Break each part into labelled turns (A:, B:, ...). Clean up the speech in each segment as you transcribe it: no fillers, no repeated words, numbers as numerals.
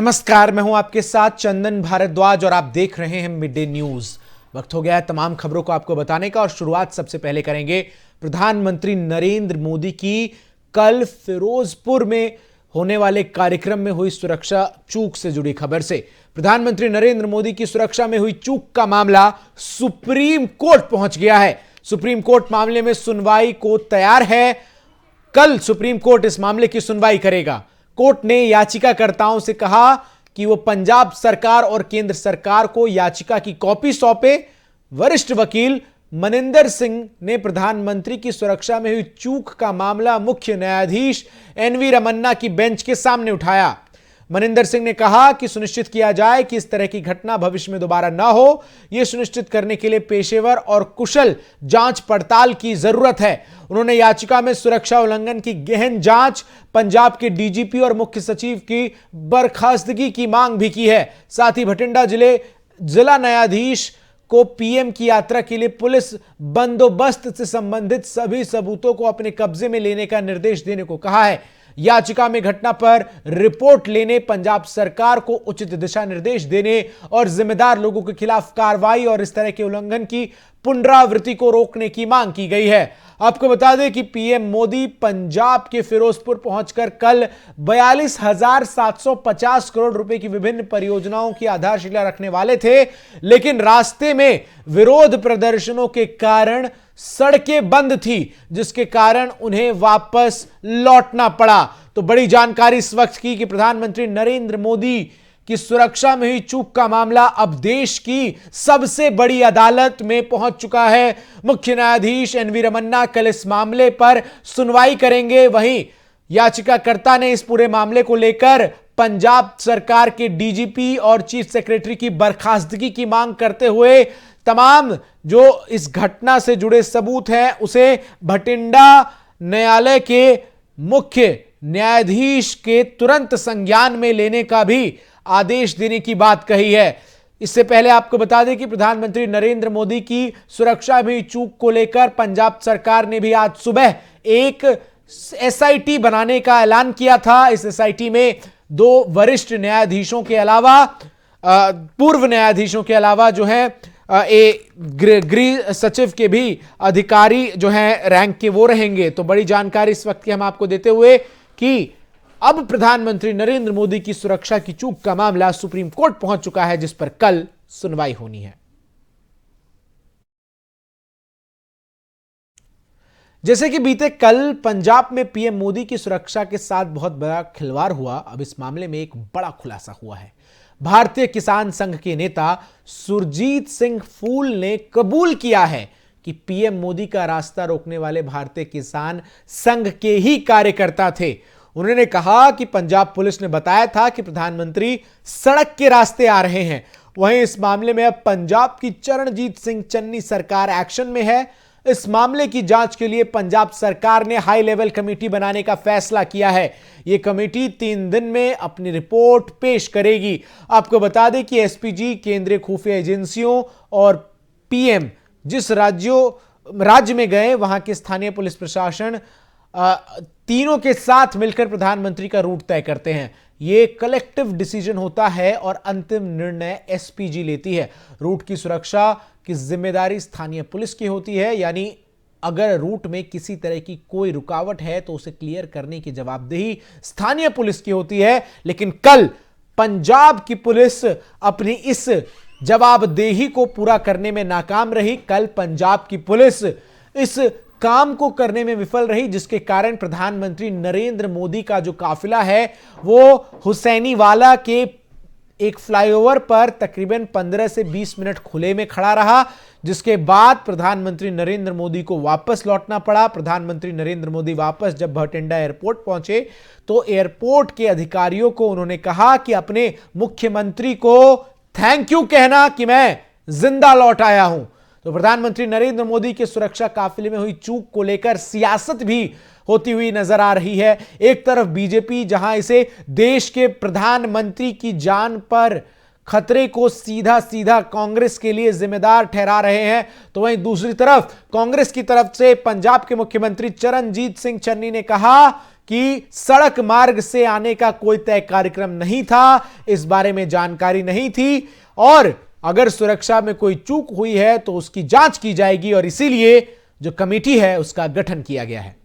A: नमस्कार, मैं हूं आपके साथ चंदन भारद्वाज और आप देख रहे हैं मिड डे न्यूज। वक्त हो गया है तमाम खबरों को आपको बताने का और शुरुआत सबसे पहले करेंगे प्रधानमंत्री नरेंद्र मोदी की कल फिरोजपुर में होने वाले कार्यक्रम में हुई सुरक्षा चूक से जुड़ी खबर से। प्रधानमंत्री नरेंद्र मोदी की सुरक्षा में हुई चूक का मामला सुप्रीम कोर्ट पहुंच गया है। सुप्रीम कोर्ट मामले में सुनवाई को तैयार है। कल सुप्रीम कोर्ट इस मामले की सुनवाई करेगा। कोर्ट ने याचिकाकर्ताओं से कहा कि वो पंजाब सरकार और केंद्र सरकार को याचिका की कॉपी सौंपे। वरिष्ठ वकील मनिंदर सिंह ने प्रधानमंत्री की सुरक्षा में हुई चूक का मामला मुख्य न्यायाधीश एनवी रमन्ना की बेंच के सामने उठाया। मनिंदर सिंह ने कहा कि सुनिश्चित किया जाए कि इस तरह की घटना भविष्य में दोबारा न हो। यह सुनिश्चित करने के लिए पेशेवर और कुशल जांच पड़ताल की जरूरत है। उन्होंने याचिका में सुरक्षा उल्लंघन की गहन जांच, पंजाब के डीजीपी और मुख्य सचिव की बर्खास्तगी की मांग भी की है। साथ ही भटिंडा जिला न्यायाधीश को पीएम की यात्रा के लिए पुलिस बंदोबस्त से संबंधित सभी सबूतों को अपने कब्जे में लेने का निर्देश देने को कहा है। याचिका में घटना पर रिपोर्ट लेने, पंजाब सरकार को उचित दिशा निर्देश देने और जिम्मेदार लोगों के खिलाफ कार्रवाई और इस तरह के उल्लंघन की पुनरावृत्ति को रोकने की मांग की गई है। आपको बता दें कि पीएम मोदी पंजाब के फिरोजपुर पहुंचकर कल 42,750 करोड़ रुपए की विभिन्न परियोजनाओं की आधारशिला रखने वाले थे, लेकिन रास्ते में विरोध प्रदर्शनों के कारण सड़कें बंद थी, जिसके कारण उन्हें वापस लौटना पड़ा। तो बड़ी जानकारी इस वक्त की कि प्रधानमंत्री नरेंद्र मोदी की सुरक्षा में हुई चूक का मामला अब देश की सबसे बड़ी अदालत में पहुंच चुका है। मुख्य न्यायाधीश एनवी रमन्ना कल इस मामले पर सुनवाई करेंगे। वहीं याचिकाकर्ता ने इस पूरे मामले को लेकर पंजाब सरकार के डीजीपी और चीफ सेक्रेटरी की बर्खास्तगी की मांग करते हुए तमाम जो इस घटना से जुड़े सबूत हैं उसे भटिंडा न्यायालय के मुख्य न्यायाधीश के तुरंत संज्ञान में लेने का भी आदेश देने की बात कही है। इससे पहले आपको बता दें कि प्रधानमंत्री नरेंद्र मोदी की सुरक्षा में चूक को लेकर पंजाब सरकार ने भी आज सुबह एक एसआईटी बनाने का ऐलान किया था। इस एसआईटी में 2 वरिष्ठ न्यायाधीशों के अलावा पूर्व न्यायाधीशों के अलावा जो है गृह सचिव के भी अधिकारी जो हैं रैंक के वो रहेंगे। तो बड़ी जानकारी इस वक्त की हम आपको देते हुए कि अब प्रधानमंत्री नरेंद्र मोदी की सुरक्षा की चूक का मामला सुप्रीम कोर्ट पहुंच चुका है, जिस पर कल सुनवाई होनी है। जैसे कि बीते कल पंजाब में पीएम मोदी की सुरक्षा के साथ बहुत बड़ा खिलवाड़ हुआ, अब इस मामले में एक बड़ा खुलासा हुआ है। भारतीय किसान संघ के नेता सुरजीत सिंह फूल ने कबूल किया है कि पीएम मोदी का रास्ता रोकने वाले भारतीय किसान संघ के ही कार्यकर्ता थे। उन्होंने कहा कि पंजाब पुलिस ने बताया था कि प्रधानमंत्री सड़क के रास्ते आ रहे हैं। वहीं इस मामले में अब पंजाब की चरणजीत सिंह चन्नी सरकार एक्शन में है। इस मामले की जांच के लिए पंजाब सरकार ने हाई लेवल कमेटी बनाने का फैसला किया है। यह कमेटी 3 दिन में अपनी रिपोर्ट पेश करेगी। आपको बता दें कि एसपीजी, केंद्रीय खुफिया एजेंसियों और पीएम जिस राज्य में गए वहां के स्थानीय पुलिस प्रशासन तीनों के साथ मिलकर प्रधानमंत्री का रूट तय करते हैं। यह कलेक्टिव डिसीजन होता है और अंतिम निर्णय एसपीजी लेती है। रूट की सुरक्षा की जिम्मेदारी स्थानीय पुलिस की होती है, यानी अगर रूट में किसी तरह की कोई रुकावट है तो उसे क्लियर करने की जवाबदेही स्थानीय पुलिस की होती है। लेकिन कल पंजाब की पुलिस अपनी इस जवाबदेही को पूरा करने में नाकाम रही। कल पंजाब की पुलिस इस काम को करने में विफल रही, जिसके कारण प्रधानमंत्री नरेंद्र मोदी का जो काफिला है वो हुसैनीवाला के एक फ्लाईओवर पर तकरीबन 15 से 20 मिनट खुले में खड़ा रहा, जिसके बाद प्रधानमंत्री नरेंद्र मोदी को वापस लौटना पड़ा। प्रधानमंत्री नरेंद्र मोदी वापस जब भटिंडा एयरपोर्ट पहुंचे तो एयरपोर्ट के अधिकारियों को उन्होंने कहा कि अपने मुख्यमंत्री को थैंक यू कहना कि मैं जिंदा लौट आया हूं। तो प्रधानमंत्री नरेंद्र मोदी के सुरक्षा काफिले में हुई चूक को लेकर सियासत भी होती हुई नजर आ रही है। एक तरफ बीजेपी जहां इसे देश के प्रधानमंत्री की जान पर खतरे को सीधा सीधा कांग्रेस के लिए जिम्मेदार ठहरा रहे हैं, तो वहीं दूसरी तरफ कांग्रेस की तरफ से पंजाब के मुख्यमंत्री चरणजीत सिंह चन्नी ने कहा कि सड़क मार्ग से आने का कोई तय कार्यक्रम नहीं था, इस बारे में जानकारी नहीं थी और अगर सुरक्षा में कोई चूक हुई है तो उसकी जांच की जाएगी और इसीलिए जो कमेटी है उसका गठन किया गया है।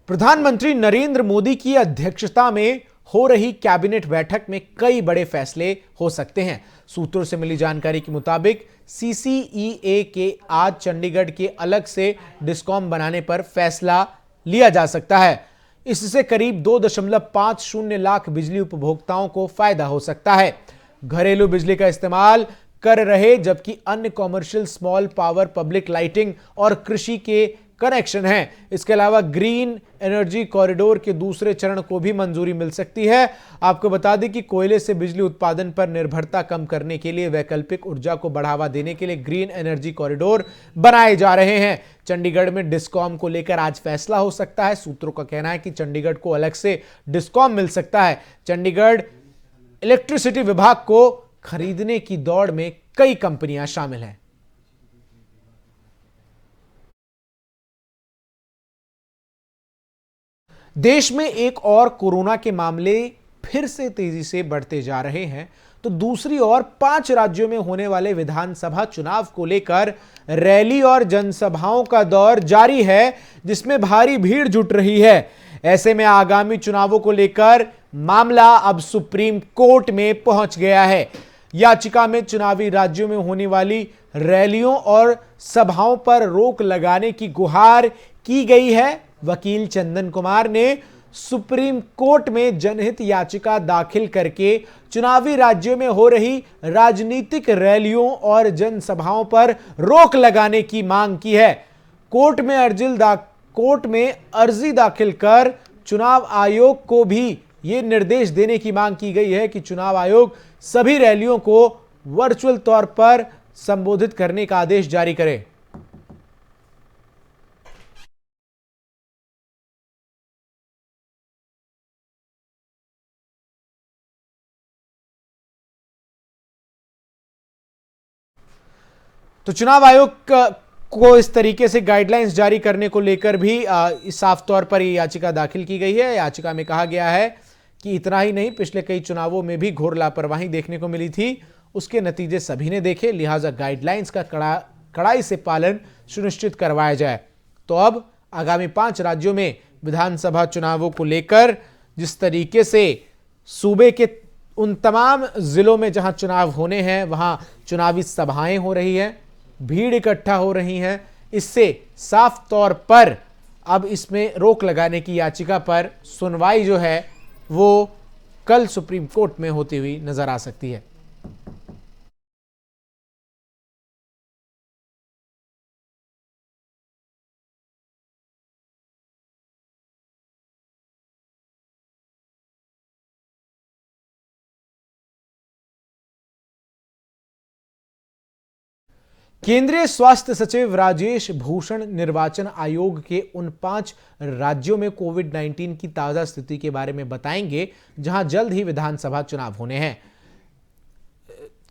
A: प्रधानमंत्री नरेंद्र मोदी की अध्यक्षता में हो रही कैबिनेट बैठक में कई बड़े फैसले हो सकते हैं। सूत्रों से मिली जानकारी के मुताबिक सीसीईए के आज चंडीगढ़ के अलग से डिस्कॉम बनाने पर फैसला लिया जा सकता है। इससे करीब 2.50 लाख बिजली उपभोक्ताओं को फायदा हो सकता है। घरेलू बिजली का इस्तेमाल कर रहे जबकि अन्य commercial small power, public lighting और कृषि के कनेक्शन हैं। इसके अलावा ग्रीन एनर्जी कॉरिडोर के दूसरे चरण को भी मंजूरी मिल सकती है। आपको बता दें कि कोयले से बिजली उत्पादन पर निर्भरता कम करने के लिए वैकल्पिक ऊर्जा को बढ़ावा देने के लिए ग्रीन एनर्जी कॉरिडोर बनाए जा रहे हैं। चंडीगढ़ में डिस्कॉम को लेकर आज फैसला हो सकता है। सूत्रों का कहना है कि चंडीगढ़ को अलग से डिस्कॉम मिल सकता है। चंडीगढ़ इलेक्ट्रिसिटी विभाग को खरीदने की दौड़ में कई कंपनियां शामिल हैं। देश में एक और कोरोना के मामले फिर से तेजी से बढ़ते जा रहे हैं तो दूसरी ओर 5 राज्यों में होने वाले विधानसभा चुनाव को लेकर रैली और जनसभाओं का दौर जारी है, जिसमें भारी भीड़ जुट रही है। ऐसे में आगामी चुनावों को लेकर मामला अब सुप्रीम कोर्ट में पहुंच गया है। याचिका में चुनावी राज्यों में होने वाली रैलियों और सभाओं पर रोक लगाने की गुहार की गई है। वकील चंदन कुमार ने सुप्रीम कोर्ट में जनहित याचिका दाखिल करके चुनावी राज्यों में हो रही राजनीतिक रैलियों और जनसभाओं पर रोक लगाने की मांग की है। कोर्ट में अर्जी दाखिल कर चुनाव आयोग को भी यह निर्देश देने की मांग की गई है कि चुनाव आयोग सभी रैलियों को वर्चुअल तौर पर संबोधित करने का आदेश जारी करे। तो चुनाव आयोग को इस तरीके से गाइडलाइंस जारी करने को लेकर भी साफ तौर पर यह याचिका दाखिल की गई है। याचिका में कहा गया है कि इतना ही नहीं, पिछले कई चुनावों में भी घोर लापरवाही देखने को मिली थी, उसके नतीजे सभी ने देखे, लिहाजा गाइडलाइंस का कड़ाई से पालन सुनिश्चित करवाया जाए। तो अब आगामी 5 राज्यों में विधानसभा चुनावों को लेकर जिस तरीके से सूबे के उन तमाम जिलों में जहां चुनाव होने हैं वहां चुनावी सभाएं हो रही हैं, भीड़ इकट्ठा हो रही हैं, इससे साफ तौर पर अब इसमें रोक लगाने की याचिका पर सुनवाई जो है वो कल सुप्रीम कोर्ट में होती हुई नजर आ सकती है। केंद्रीय स्वास्थ्य सचिव राजेश भूषण निर्वाचन आयोग के उन 5 राज्यों में कोविड-19 की ताजा स्थिति के बारे में बताएंगे जहां जल्द ही विधानसभा चुनाव होने हैं।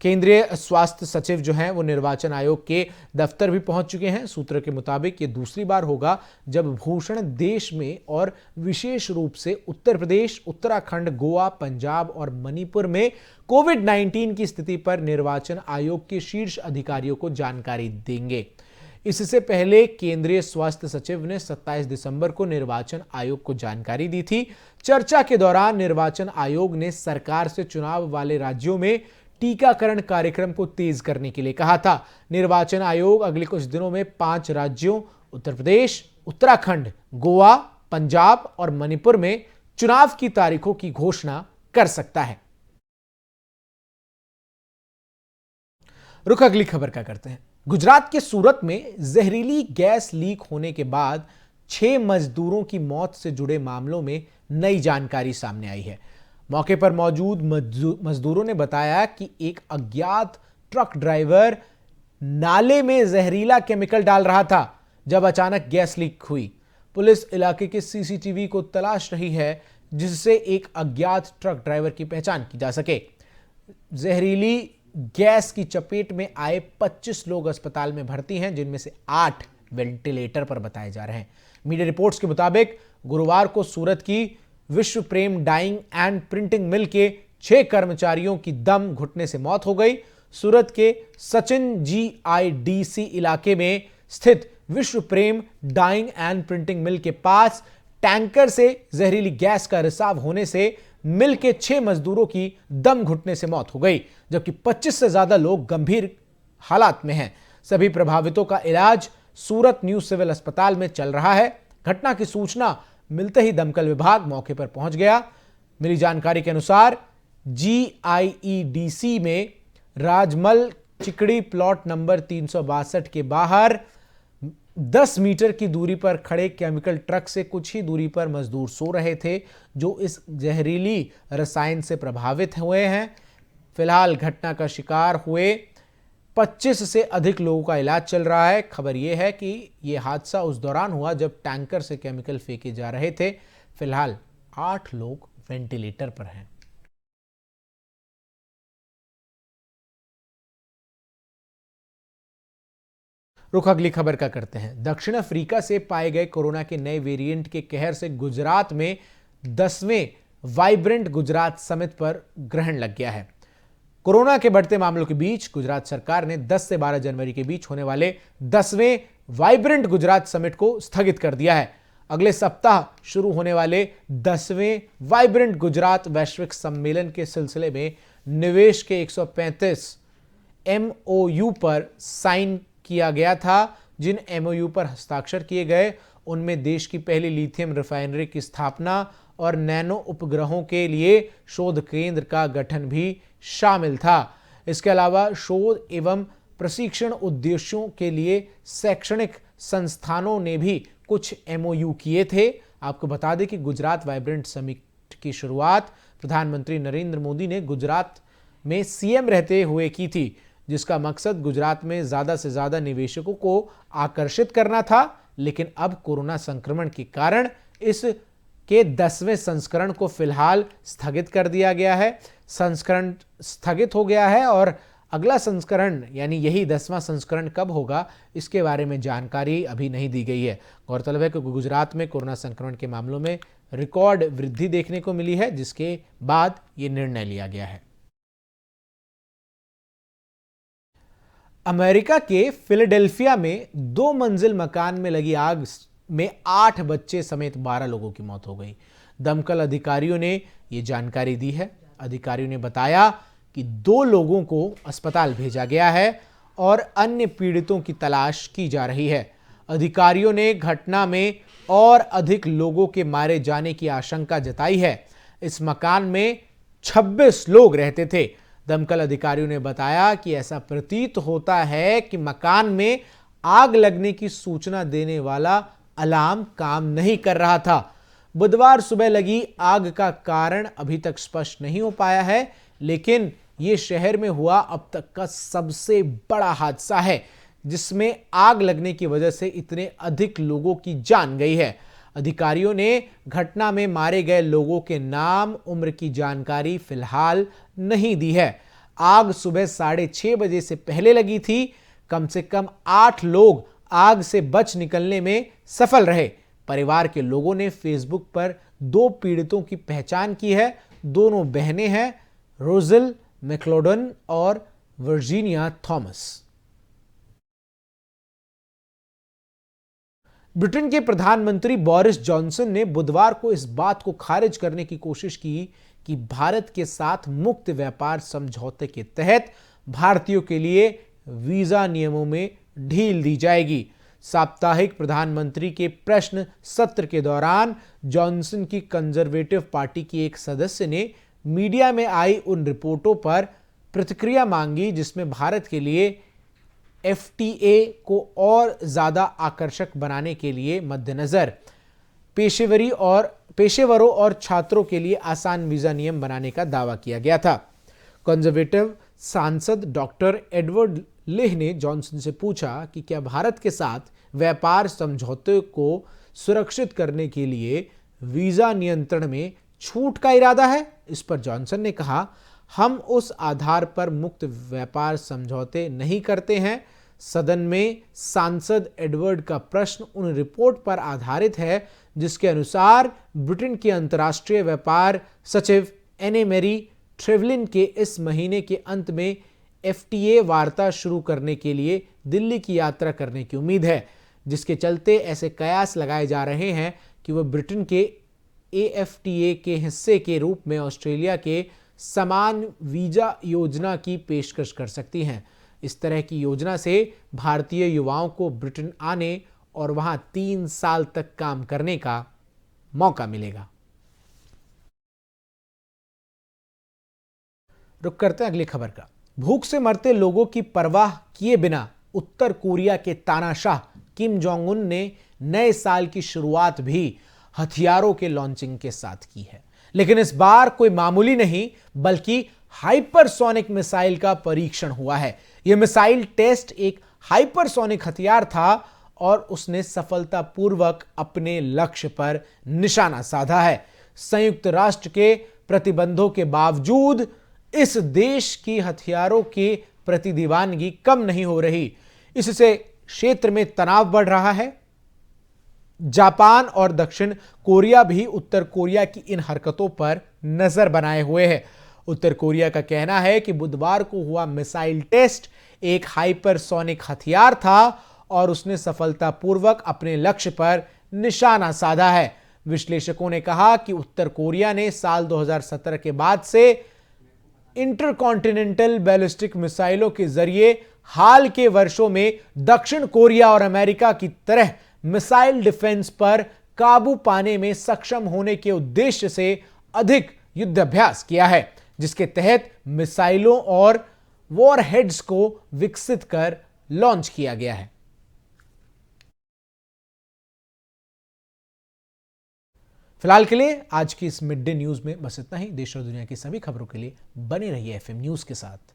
A: केंद्रीय स्वास्थ्य सचिव जो हैं वो निर्वाचन आयोग के दफ्तर भी पहुंच चुके हैं। सूत्र के मुताबिक ये दूसरी बार होगा जब भूषण देश में और विशेष रूप से उत्तर प्रदेश, उत्तराखंड, गोवा, पंजाब और मणिपुर में कोविड-19 की स्थिति पर निर्वाचन आयोग के शीर्ष अधिकारियों को जानकारी देंगे। इससे पहले केंद्रीय स्वास्थ्य सचिव ने 27 दिसंबर को निर्वाचन आयोग को जानकारी दी थी। चर्चा के दौरान निर्वाचन आयोग ने सरकार से चुनाव वाले राज्यों में टीकाकरण कार्यक्रम को तेज करने के लिए कहा था। निर्वाचन आयोग अगले कुछ दिनों में 5 राज्यों उत्तर प्रदेश, उत्तराखंड, गोवा, पंजाब और मणिपुर में चुनाव की तारीखों की घोषणा कर सकता है। रुक अगली खबर का करते हैं। गुजरात के सूरत में जहरीली गैस लीक होने के बाद 6 मजदूरों की मौत से जुड़े मामलों में नई जानकारी सामने आई है। मौके पर मौजूद मजदूरों ने बताया कि एक अज्ञात ट्रक ड्राइवर नाले में जहरीला केमिकल डाल रहा था जब अचानक गैस लीक हुई। पुलिस इलाके के सीसीटीवी को तलाश रही है जिससे एक अज्ञात ट्रक ड्राइवर की पहचान की जा सके। जहरीली गैस की चपेट में आए 25 लोग अस्पताल में भर्ती हैं, जिनमें से 8 वेंटिलेटर पर बताए जा रहे हैं। मीडिया रिपोर्ट्स के मुताबिक गुरुवार को सूरत की विश्व प्रेम डाइंग एंड प्रिंटिंग मिल के 6 कर्मचारियों की दम घुटने से मौत हो गई। सूरत के सचिन GIDC इलाके में स्थित विश्व प्रेम डाइंग एंड प्रिंटिंग मिल के पास टैंकर से जहरीली गैस का रिसाव होने से मिल के 6 मजदूरों की दम घुटने से मौत हो गई, जबकि 25 से ज्यादा लोग गंभीर हालात में हैं। सभी प्रभावितों का इलाज सूरत न्यू सिविल अस्पताल में चल रहा है। घटना की सूचना मिलते ही दमकल विभाग मौके पर पहुंच गया। मिली जानकारी के अनुसार GIEDC में राजमल चिकड़ी प्लॉट नंबर 362 के बाहर 10 मीटर की दूरी पर खड़े केमिकल ट्रक से कुछ ही दूरी पर मजदूर सो रहे थे, जो इस जहरीली रसायन से प्रभावित हुए हैं। फिलहाल घटना का शिकार हुए 25 से अधिक लोगों का इलाज चल रहा है। खबर यह है कि यह हादसा उस दौरान हुआ जब टैंकर से केमिकल फेंके जा रहे थे। फिलहाल 8 लोग वेंटिलेटर पर हैं। रुख अगली खबर का करते हैं। दक्षिण अफ्रीका से पाए गए कोरोना के नए वेरिएंट के कहर से गुजरात में 10वें वाइब्रेंट गुजरात समिट पर ग्रहण लग गया है। कोरोना के बढ़ते मामलों के बीच गुजरात सरकार ने 10 से 12 जनवरी के बीच होने वाले 10वें वाइब्रेंट गुजरात समिट को स्थगित कर दिया है। अगले सप्ताह शुरू होने वाले 10वें वाइब्रेंट गुजरात वैश्विक सम्मेलन के सिलसिले में निवेश के 135 MOU पर साइन किया गया था। जिन MOU पर हस्ताक्षर किए गए उनमें देश की पहली लिथियम रिफाइनरी की स्थापना और नैनो उपग्रहों के लिए शोध केंद्र का गठन भी शामिल था। इसके अलावा शोध एवं प्रशिक्षण उद्देश्यों के लिए शैक्षणिक संस्थानों ने भी कुछ MOU किए थे। आपको बता दें कि गुजरात वाइब्रेंट समिट की शुरुआत प्रधानमंत्री नरेंद्र मोदी ने गुजरात में CM रहते हुए की थी, जिसका मकसद गुजरात में ज्यादा से ज्यादा निवेशकों को आकर्षित करना था। लेकिन अब कोरोना संक्रमण के कारण इस के 10वें संस्करण को फिलहाल स्थगित कर दिया गया है। संस्करण स्थगित हो गया है और अगला संस्करण यानी यही 10वां संस्करण कब होगा इसके बारे में जानकारी अभी नहीं दी गई है। गौरतलब है कि गुजरात में कोरोना संक्रमण के मामलों में रिकॉर्ड वृद्धि देखने को मिली है, जिसके बाद ये निर्णय लिया गया है। अमेरिका के फिलाडेल्फिया में 2 मंजिल मकान में लगी आग में 8 बच्चे समेत 12 लोगों की मौत हो गई। दमकल अधिकारियों ने यह जानकारी दी है। अधिकारियों ने बताया कि 2 लोगों को अस्पताल भेजा गया है और अन्य पीड़ितों की तलाश की जा रही है। अधिकारियों ने घटना में और अधिक लोगों के मारे जाने की आशंका जताई है। इस मकान में 26 लोग रहते थे। दमकल अधिकारियों ने बताया कि ऐसा प्रतीत होता है कि मकान में आग लगने की सूचना देने वाला अलार्म काम नहीं कर रहा था। बुधवार सुबह लगी आग का कारण अभी तक स्पष्ट नहीं हो पाया है, लेकिन यह शहर में हुआ अब तक का सबसे बड़ा हादसा है, जिसमें आग लगने की वजह से इतने अधिक लोगों की जान गई है। अधिकारियों ने घटना में मारे गए लोगों के नाम, उम्र की जानकारी फिलहाल नहीं दी है। आग सुबह 6:30 बजे से पहले लगी थी। कम से कम 8 लोग आग से बच निकलने में सफल रहे। परिवार के लोगों ने फेसबुक पर 2 पीड़ितों की पहचान की है। दोनों बहनें हैं, रोजिल मैक्लोडन और वर्जीनिया थॉमस। ब्रिटेन के प्रधानमंत्री बोरिस जॉनसन ने बुधवार को इस बात को खारिज करने की कोशिश की कि भारत के साथ मुक्त व्यापार समझौते के तहत भारतीयों के लिए वीजा नियमों में ढील दी जाएगी। साप्ताहिक प्रधानमंत्री के प्रश्न सत्र के दौरान जॉनसन की कंजर्वेटिव पार्टी की एक सदस्य ने मीडिया में आई उन रिपोर्टों पर प्रतिक्रिया मांगी जिसमें भारत के लिए FTA को और ज्यादा आकर्षक बनाने के लिए मद्देनजर पेशेवरों और छात्रों के लिए आसान वीजा नियम बनाने का दावा किया गया था। कंजर्वेटिव सांसद डॉक्टर एडवर्ड लेह ने जॉनसन से पूछा कि क्या भारत के साथ व्यापार समझौते को सुरक्षित करने के लिए वीजा नियंत्रण में छूट का इरादा है। इस पर जॉनसन ने कहा, हम उस आधार पर मुक्त व्यापार समझौते नहीं करते हैं। सदन में सांसद एडवर्ड का प्रश्न उन रिपोर्ट पर आधारित है जिसके अनुसार ब्रिटेन के अंतर्राष्ट्रीय व्यापार सचिव एने मैरी ट्रेवलिन के इस महीने के अंत में एफटीए वार्ता शुरू करने के लिए दिल्ली की यात्रा करने की उम्मीद है, जिसके चलते ऐसे कयास लगाए जा रहे हैं कि वह ब्रिटेन के एएफटीए के हिस्से के रूप में ऑस्ट्रेलिया के समान वीजा योजना की पेशकश कर सकती हैं। इस तरह की योजना से भारतीय युवाओं को ब्रिटेन आने और वहां 3 साल तक काम करने का मौका मिलेगा। रुक करते हैं अगली खबर का। भूख से मरते लोगों की परवाह किए बिना उत्तर कोरिया के तानाशाह किम जोंग उन ने नए साल की शुरुआत भी हथियारों के लॉन्चिंग के साथ की है, लेकिन इस बार कोई मामूली नहीं बल्कि हाइपरसोनिक मिसाइल का परीक्षण हुआ है। यह मिसाइल टेस्ट एक हाइपरसोनिक हथियार था और उसने सफलतापूर्वक अपने लक्ष्य पर निशाना साधा है। संयुक्त राष्ट्र के प्रतिबंधों के बावजूद इस देश की हथियारों के प्रति दीवानगी कम नहीं हो रही। इससे क्षेत्र में तनाव बढ़ रहा है। जापान और दक्षिण कोरिया भी उत्तर कोरिया की इन हरकतों पर नजर बनाए हुए हैं। उत्तर कोरिया का कहना है कि बुधवार को हुआ मिसाइल टेस्ट एक हाइपरसोनिक हथियार था और उसने सफलतापूर्वक अपने लक्ष्य पर निशाना साधा है। विश्लेषकों ने कहा कि उत्तर कोरिया ने साल 2017 के बाद से इंटरकॉन्टिनेंटल बैलिस्टिक मिसाइलों के जरिए हाल के वर्षों में दक्षिण कोरिया और अमेरिका की तरह मिसाइल डिफेंस पर काबू पाने में सक्षम होने के उद्देश्य से अधिक युद्धाभ्यास किया है, जिसके तहत मिसाइलों और वॉरहेड्स को विकसित कर लॉन्च किया गया है। फिलहाल के लिए आज की इस मिड डे न्यूज में बस इतना ही। देश और दुनिया की सभी खबरों के लिए बने रहिए एफएम न्यूज के साथ।